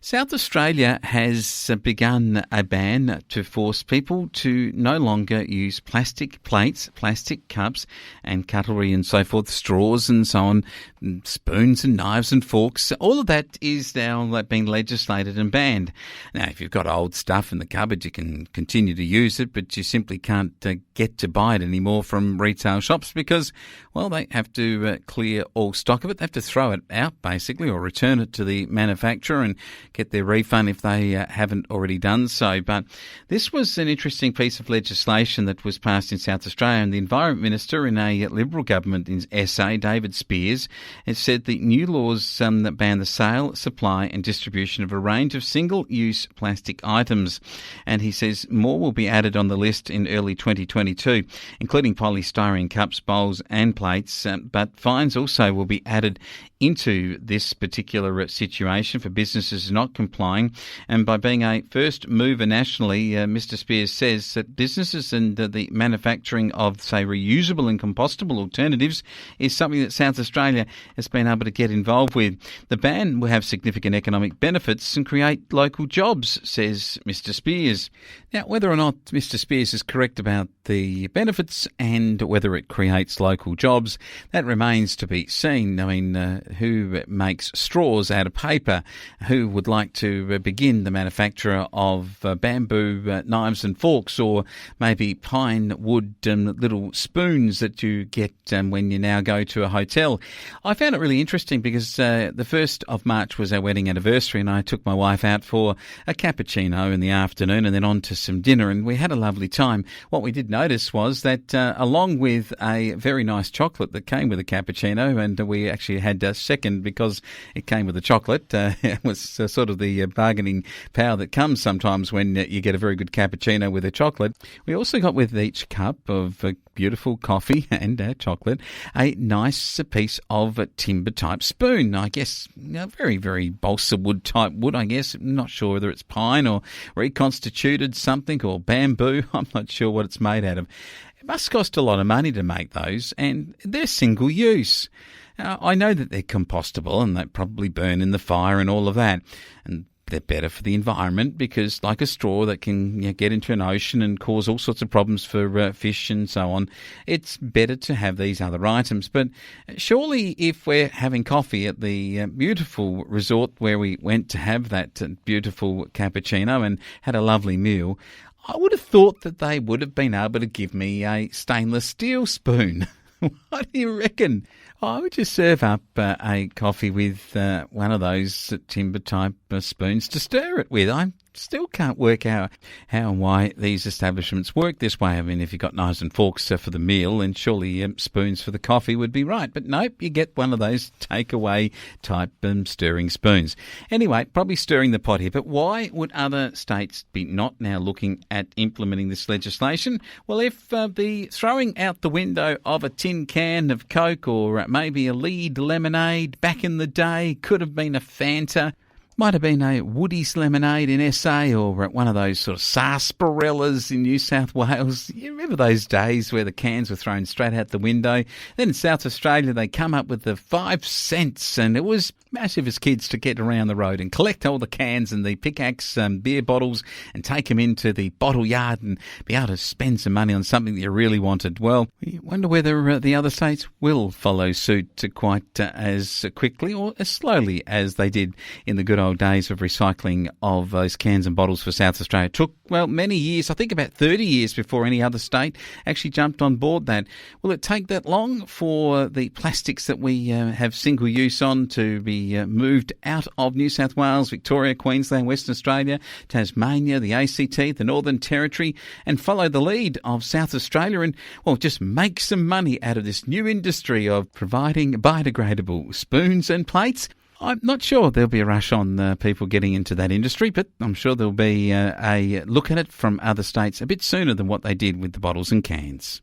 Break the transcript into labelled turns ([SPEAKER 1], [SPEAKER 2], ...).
[SPEAKER 1] South Australia has begun a ban to force people to no longer use plastic plates, plastic cups and cutlery and so forth, straws and so on, spoons and knives and forks. All of that is now being legislated and banned. Now, if you've got old stuff in the cupboard, you can continue to use it, but you simply can't get to buy it anymore from retail shops because, well, they have to clear all stock of it. They have to throw it out, basically, or return it to the manufacturer and get their refund if they haven't already done so. But this was an interesting piece of legislation that was passed in South Australia, and the Environment Minister in a Liberal government in SA, David Speers, has said the new laws that ban the sale, supply and distribution of a range of single-use plastic items. And he says more will be added on the list in early 2022, including polystyrene cups, bowls and plates, but fines also will be added into this particular situation for businesses not complying. And by being a first mover nationally, Mr Speers says that businesses and the manufacturing of, say, reusable and compostable alternatives is something that South Australia has been able to get involved with. The ban will have significant economic benefits and create local jobs, says Mr Speers. Now, whether or not Mr Speers is correct about the benefits and whether it creates local jobs, that remains to be seen. I mean, who makes straws out of paper? Who would like to begin the manufacture of bamboo knives and forks, or maybe pine wood little spoons that you get when you now go to a hotel? I found it really interesting because the 1st of March was our wedding anniversary, and I took my wife out for a cappuccino in the afternoon and then on to some dinner, and we had a lovely time. What we did notice was that along with a very nice chocolate that came with a cappuccino, and we actually had a second because it came with a chocolate. It was sort of the bargaining power that comes sometimes when you get a very good cappuccino with a chocolate. We also got with each cup of beautiful coffee and chocolate a nice piece of timber type spoon. I guess very, very balsa wood type wood, I guess. I'm not sure whether it's pine or reconstituted something or bamboo. I'm not sure what it's made out of. It must cost a lot of money to make those, and they're single use. I know that they're compostable and they probably burn in the fire and all of that, and they're better for the environment because, like a straw that can get into an ocean and cause all sorts of problems for fish and so on, it's better to have these other items. But surely if we're having coffee at the beautiful resort where we went to have that beautiful cappuccino and had a lovely meal, I would have thought that they would have been able to give me a stainless steel spoon. What do you reckon? I would just serve up a coffee with one of those timber type spoons to stir it with. I still can't work out how and why these establishments work this way. I mean, if you've got knives and forks for the meal, then surely spoons for the coffee would be right. But nope, you get one of those takeaway type stirring spoons. Anyway, probably stirring the pot here. But why would other states be not now looking at implementing this legislation? Well, if the throwing out the window of a tin can of Coke or maybe a Lead lemonade back in the day could have been a Fanta, might have been a Woody's lemonade in SA or one of those sort of sarsaparillas in New South Wales. You remember those days where the cans were thrown straight out the window? Then in South Australia, they come up with the 5 cents, and it was massive as kids to get around the road and collect all the cans and the pickaxe beer bottles and take them into the bottle yard and be able to spend some money on something that you really wanted. Well, you wonder whether the other states will follow suit quite as quickly or as slowly as they did in the good old days of recycling of those cans and bottles for South Australia. It took, well, many years, I think about 30 years before any other state actually jumped on board that. Will it take that long for the plastics that we have single use on to be moved out of New South Wales, Victoria, Queensland, Western Australia, Tasmania, the ACT, the Northern Territory, and follow the lead of South Australia and, well, just make some money out of this new industry of providing biodegradable spoons and plates? I'm not sure there'll be a rush on people getting into that industry, but I'm sure there'll be a look at it from other states a bit sooner than what they did with the bottles and cans.